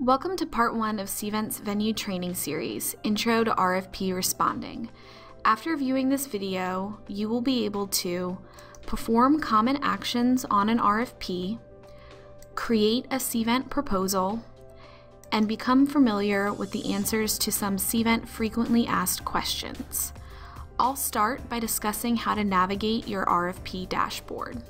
Welcome to part 1 of CVent's venue training series, Intro to RFP Responding. After viewing this video, you will be able to perform common actions on an RFP, create a CVent proposal, and become familiar with the answers to some CVent frequently asked questions. I'll start by discussing how to navigate your RFP dashboard.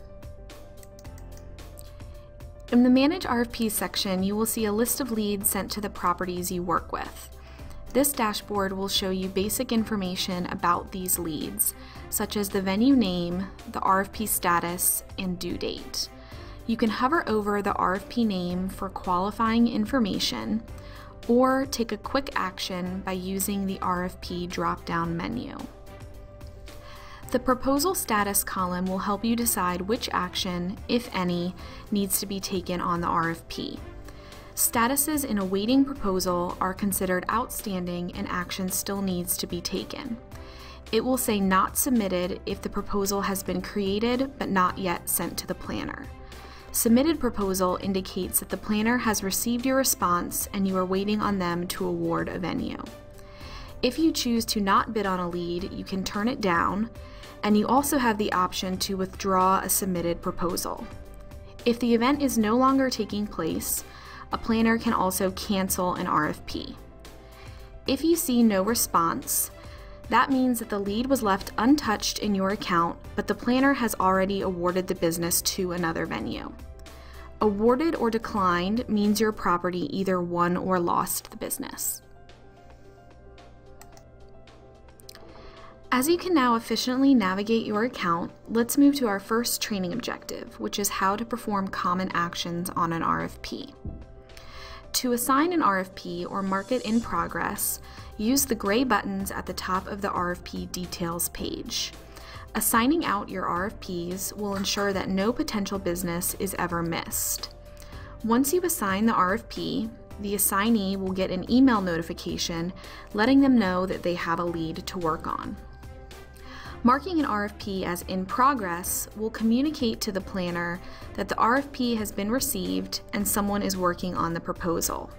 In the Manage RFP section, you will see a list of leads sent to the properties you work with. This dashboard will show you basic information about these leads, such as the venue name, the RFP status, and due date. You can hover over the RFP name for qualifying information, or take a quick action by using the RFP drop-down menu. The proposal status column will help you decide which action, if any, needs to be taken on the RFP. Statuses in a waiting proposal are considered outstanding and action still needs to be taken. It will say not submitted if the proposal has been created but not yet sent to the planner. Submitted proposal indicates that the planner has received your response and you are waiting on them to award a venue. If you choose to not bid on a lead, you can turn it down, and you also have the option to withdraw a submitted proposal. If the event is no longer taking place, a planner can also cancel an RFP. If you see no response, that means that the lead was left untouched in your account, but the planner has already awarded the business to another venue. Awarded or declined means your property either won or lost the business. As you can now efficiently navigate your account, let's move to our first training objective, which is how to perform common actions on an RFP. To assign an RFP or mark it in progress, use the gray buttons at the top of the RFP details page. Assigning out your RFPs will ensure that no potential business is ever missed. Once you assign the RFP, the assignee will get an email notification letting them know that they have a lead to work on. Marking an RFP as in progress will communicate to the planner that the RFP has been received and someone is working on the proposal.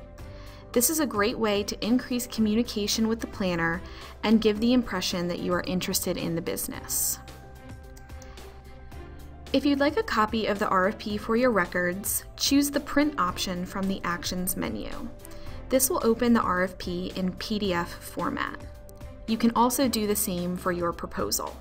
This is a great way to increase communication with the planner and give the impression that you are interested in the business. If you'd like a copy of the RFP for your records, choose the print option from the Actions menu. This will open the RFP in PDF format. You can also do the same for your proposal.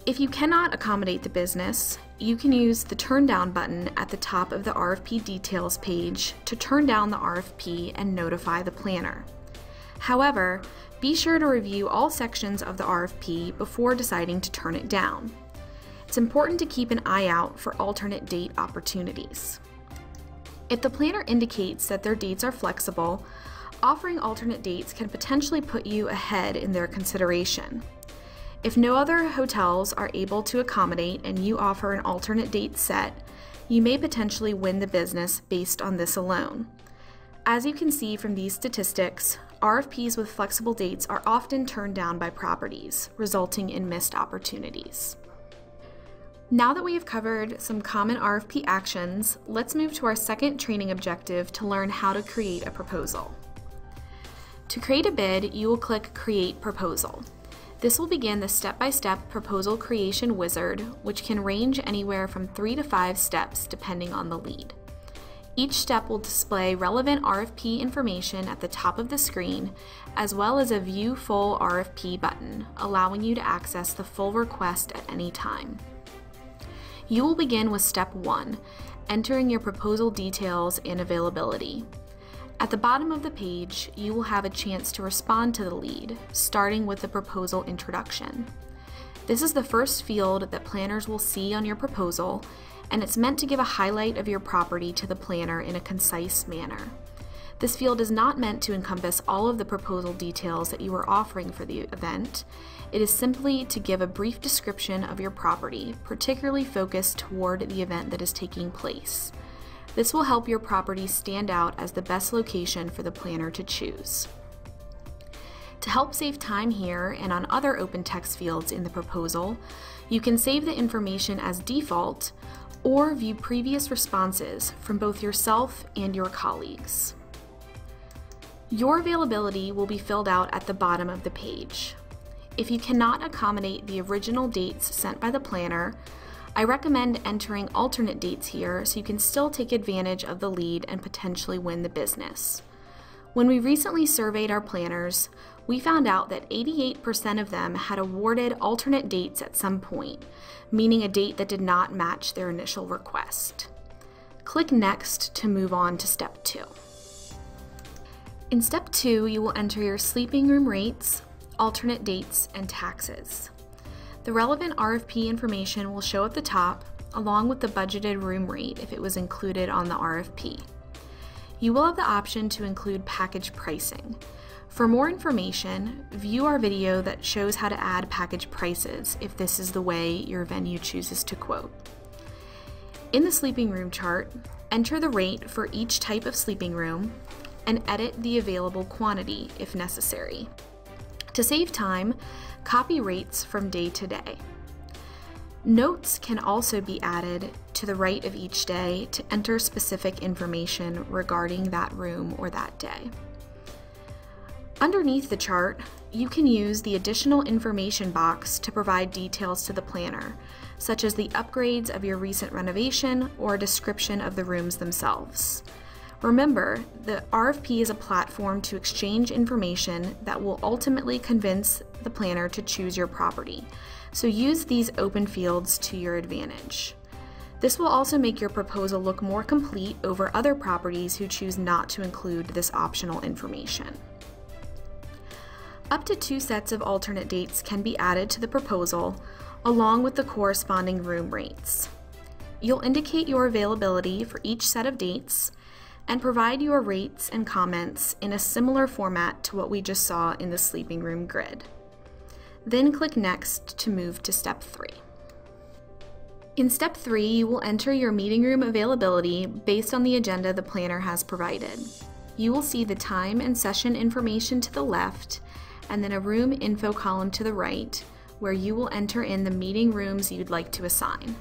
If you cannot accommodate the business, you can use the Turn Down button at the top of the RFP details page to turn down the RFP and notify the planner. However, be sure to review all sections of the RFP before deciding to turn it down. It's important to keep an eye out for alternate date opportunities. If the planner indicates that their dates are flexible, offering alternate dates can potentially put you ahead in their consideration. If no other hotels are able to accommodate and you offer an alternate date set, you may potentially win the business based on this alone. As you can see from these statistics, RFPs with flexible dates are often turned down by properties, resulting in missed opportunities. Now that we have covered some common RFP actions, let's move to our second training objective to learn how to create a proposal. To create a bid, you will click Create Proposal. This will begin the step-by-step proposal creation wizard, which can range anywhere from 3 to 5 steps depending on the lead. Each step will display relevant RFP information at the top of the screen, as well as a View Full RFP button, allowing you to access the full request at any time. You will begin with Step 1, entering your proposal details and availability. At the bottom of the page, you will have a chance to respond to the lead, starting with the proposal introduction. This is the first field that planners will see on your proposal, and it's meant to give a highlight of your property to the planner in a concise manner. This field is not meant to encompass all of the proposal details that you are offering for the event. It is simply to give a brief description of your property, particularly focused toward the event that is taking place. This will help your property stand out as the best location for the planner to choose. To help save time here and on other open text fields in the proposal, you can save the information as default or view previous responses from both yourself and your colleagues. Your availability will be filled out at the bottom of the page. If you cannot accommodate the original dates sent by the planner, I recommend entering alternate dates here so you can still take advantage of the lead and potentially win the business. When we recently surveyed our planners, we found out that 88% of them had awarded alternate dates at some point, meaning a date that did not match their initial request. Click Next to move on to Step 2. In Step 2, you will enter your sleeping room rates, alternate dates, and taxes. The relevant RFP information will show at the top, along with the budgeted room rate if it was included on the RFP. You will have the option to include package pricing. For more information, view our video that shows how to add package prices if this is the way your venue chooses to quote. In the sleeping room chart, enter the rate for each type of sleeping room and edit the available quantity if necessary. To save time, copy rates from day to day. Notes can also be added to the right of each day to enter specific information regarding that room or that day. Underneath the chart, you can use the additional information box to provide details to the planner, such as the upgrades of your recent renovation or a description of the rooms themselves. Remember, the RFP is a platform to exchange information that will ultimately convince the planner to choose your property, so use these open fields to your advantage. This will also make your proposal look more complete over other properties who choose not to include this optional information. Up to 2 sets of alternate dates can be added to the proposal, along with the corresponding room rates. You'll indicate your availability for each set of dates and provide your rates and comments in a similar format to what we just saw in the sleeping room grid. Then click Next to move to Step 3. In Step 3, you will enter your meeting room availability based on the agenda the planner has provided. You will see the time and session information to the left, and then a room info column to the right, where you will enter in the meeting rooms you'd like to assign.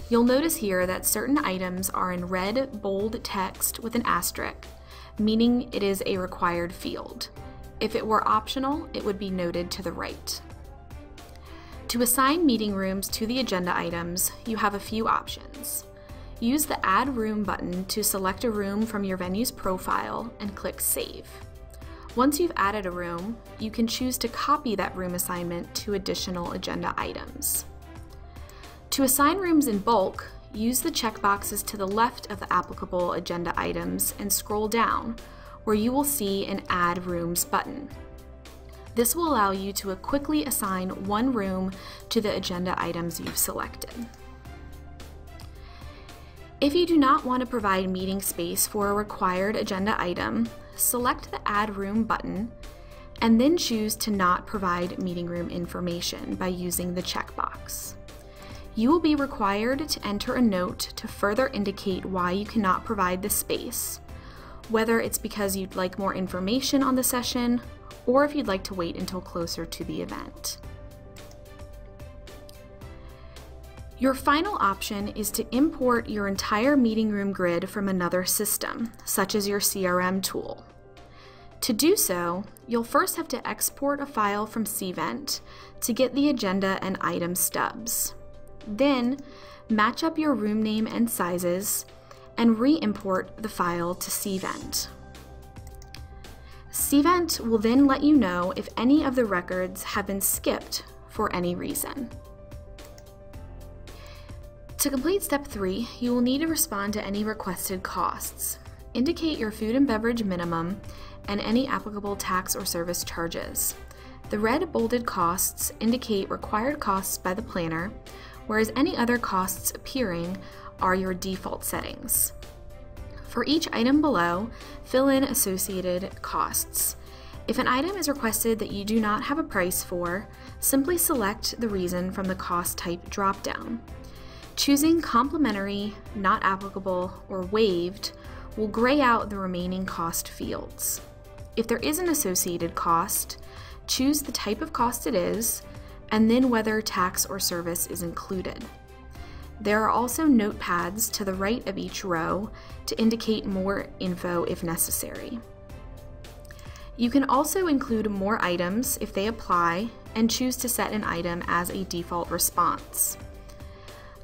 You'll notice here that certain items are in red, bold text with an asterisk, meaning it is a required field. If it were optional, it would be noted to the right. To assign meeting rooms to the agenda items, you have a few options. Use the Add Room button to select a room from your venue's profile and click Save. Once you've added a room, you can choose to copy that room assignment to additional agenda items. To assign rooms in bulk, use the checkboxes to the left of the applicable agenda items and scroll down, where you will see an Add Rooms button. This will allow you to quickly assign one room to the agenda items you've selected. If you do not want to provide meeting space for a required agenda item, select the Add Room button and then choose to not provide meeting room information by using the checkbox. You will be required to enter a note to further indicate why you cannot provide the space, whether it's because you'd like more information on the session or if you'd like to wait until closer to the event. Your final option is to import your entire meeting room grid from another system, such as your CRM tool. To do so, you'll first have to export a file from Cvent to get the agenda and item stubs. Then, match up your room name and sizes and re-import the file to Cvent. Cvent will then let you know if any of the records have been skipped for any reason. To complete Step 3, you will need to respond to any requested costs. Indicate your food and beverage minimum and any applicable tax or service charges. The red bolded costs indicate required costs by the planner, whereas any other costs appearing are your default settings. For each item below, fill in associated costs. If an item is requested that you do not have a price for, simply select the reason from the cost type dropdown. Choosing complimentary, not applicable, or waived will gray out the remaining cost fields. If there is an associated cost, choose the type of cost it is, and then whether tax or service is included. There are also notepads to the right of each row to indicate more info if necessary. You can also include more items if they apply and choose to set an item as a default response.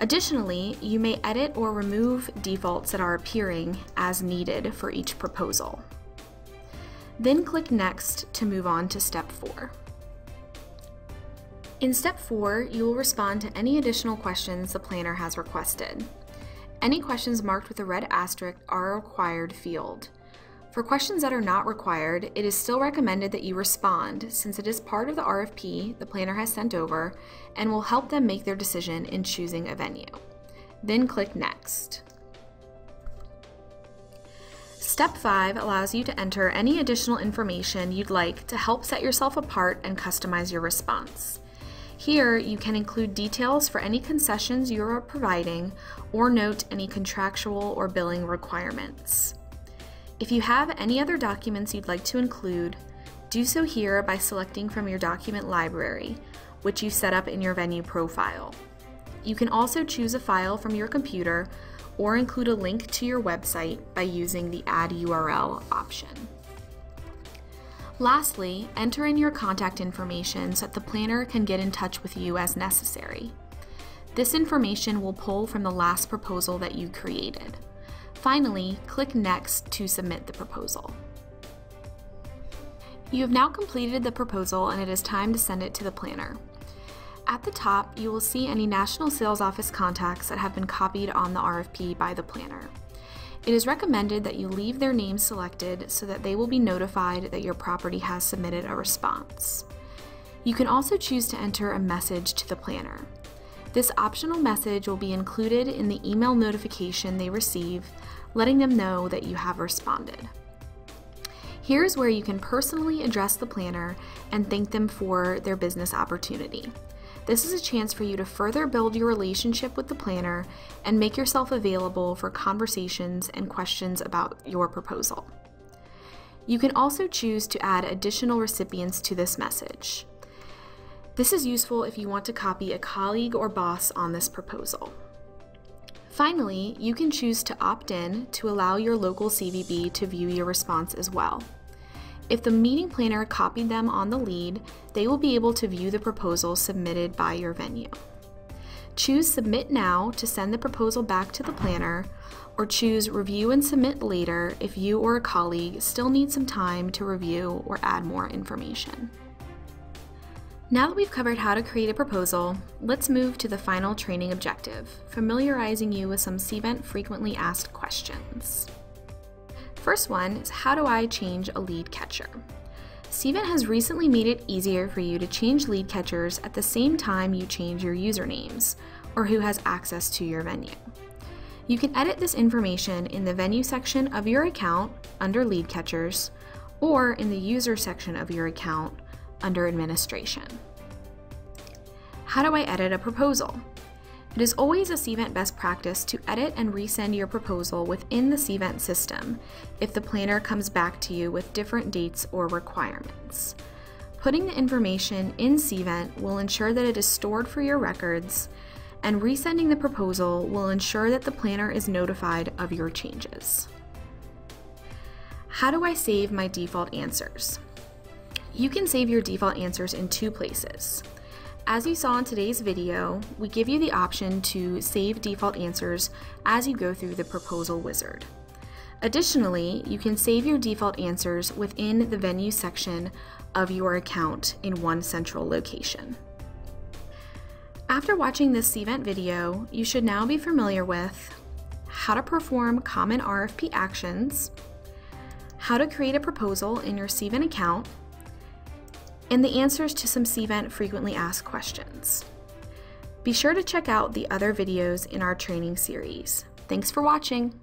Additionally, you may edit or remove defaults that are appearing as needed for each proposal. Then click Next to move on to Step 4. In Step 4, you will respond to any additional questions the planner has requested. Any questions marked with a red asterisk are a required field. For questions that are not required, it is still recommended that you respond, since it is part of the RFP the planner has sent over and will help them make their decision in choosing a venue. Then click Next. Step 5 allows you to enter any additional information you'd like to help set yourself apart and customize your response. Here, you can include details for any concessions you are providing or note any contractual or billing requirements. If you have any other documents you'd like to include, do so here by selecting from your document library, which you set up in your venue profile. You can also choose a file from your computer or include a link to your website by using the Add URL option. Lastly, enter in your contact information so that the planner can get in touch with you as necessary. This information will pull from the last proposal that you created. Finally, click Next to submit the proposal. You have now completed the proposal and it is time to send it to the planner. At the top, you will see any National Sales Office contacts that have been copied on the RFP by the planner. It is recommended that you leave their names selected so that they will be notified that your property has submitted a response. You can also choose to enter a message to the planner. This optional message will be included in the email notification they receive, letting them know that you have responded. Here's where you can personally address the planner and thank them for their business opportunity. This is a chance for you to further build your relationship with the planner and make yourself available for conversations and questions about your proposal. You can also choose to add additional recipients to this message. This is useful if you want to copy a colleague or boss on this proposal. Finally, you can choose to opt in to allow your local CVB to view your response as well. If the meeting planner copied them on the lead, they will be able to view the proposal submitted by your venue. Choose Submit Now to send the proposal back to the planner, or choose Review and Submit Later if you or a colleague still need some time to review or add more information. Now that we've covered how to create a proposal, let's move to the final training objective, familiarizing you with some CVent frequently asked questions. First one is, how do I change a lead catcher? CVent has recently made it easier for you to change lead catchers at the same time you change your usernames, or who has access to your venue. You can edit this information in the venue section of your account under lead catchers, or in the user section of your account under administration. How do I edit a proposal? It is always a CVent best practice to edit and resend your proposal within the CVent system if the planner comes back to you with different dates or requirements. Putting the information in CVent will ensure that it is stored for your records, and resending the proposal will ensure that the planner is notified of your changes. How do I save my default answers? You can save your default answers in two places. As you saw in today's video, we give you the option to save default answers as you go through the proposal wizard. Additionally, you can save your default answers within the venue section of your account in one central location. After watching this CVent video, you should now be familiar with how to perform common RFP actions, how to create a proposal in your CVent account, and the answers to some CVent frequently asked questions. Be sure to check out the other videos in our training series. Thanks for watching.